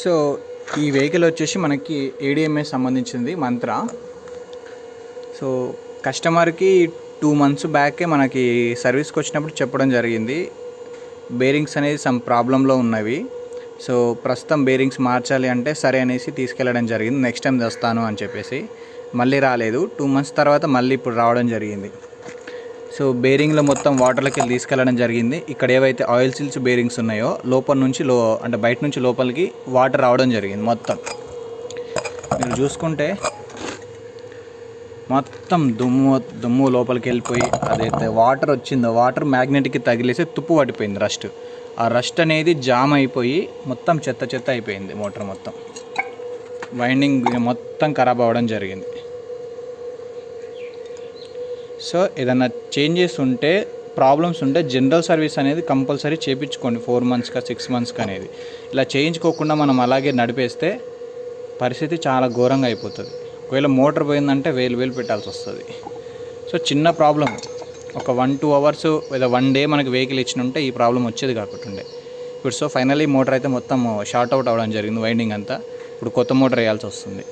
So ఈ vehicle వచ్చేసి మనకి ఏడిఎంఏ సంబంధించింది మంత్ర. సో కస్టమర్కి 2 months బ్యాకే మనకి సర్వీస్కి వచ్చినప్పుడు చెప్పడం జరిగింది, బేరింగ్స్ అనేది సమ్ ప్రాబ్లంలో ఉన్నవి. సో ప్రస్తుతం బేరింగ్స్ మార్చాలి అంటే సరే అనేసి తీసుకెళ్ళడం జరిగింది. నెక్స్ట్ టైం తెస్తాను అని చెప్పేసి మళ్ళీ రాలేదు. 2 months తర్వాత మళ్ళీ ఇప్పుడు రావడం జరిగింది. సో బేరింగ్లో మొత్తం వాటర్లోకి వెళ్ళి తీసుకెళ్ళడం జరిగింది. ఇక్కడ ఏవైతే ఆయిల్ సీల్స్ బేరింగ్స్ ఉన్నాయో లోపల నుంచి అంటే బయట నుంచి లోపలికి వాటర్ రావడం జరిగింది. మొత్తం మీరు చూసుకుంటే మొత్తం దుమ్ము లోపలికి వెళ్ళిపోయి అదైతే వాటర్ వచ్చిందో వాటర్ మ్యాగ్నెట్కి తగిలేసి తుప్పు పట్టిపోయింది. రస్ట్, ఆ రస్ట్ అనేది జామ్ అయిపోయి మొత్తం చెత్త అయిపోయింది. మోటార్ మొత్తం వైండింగ్ మొత్తం ఖరాబ్ అవ్వడం జరిగింది. సో ఏదైనా చేంజెస్ ఉంటే, ప్రాబ్లమ్స్ ఉంటే జనరల్ సర్వీస్ అనేది కంపల్సరీ చేయించుకోండి. 4 months 6 months అనేది ఇలా చేయించుకోకుండా మనం అలాగే నడిపేస్తే పరిస్థితి చాలా ఘోరంగా అయిపోతుంది. ఒకవేళ మోటార్ పోయిందంటే వేలు పెట్టాల్సి వస్తుంది. సో చిన్న ప్రాబ్లం, ఒక 1-2 hours లేదా 1 day మనకి వెహికల్ ఇచ్చిన ఉంటే ఈ ప్రాబ్లం వచ్చేది కాకుంటుండే. ఇప్పుడు సో ఫైనల్లీ మోటార్ అయితే మొత్తం షార్ట్ అవుట్ అవ్వడం జరిగింది, వైండింగ్ అంతా. ఇప్పుడు కొత్త మోటార్ వేయాల్సి వస్తుంది.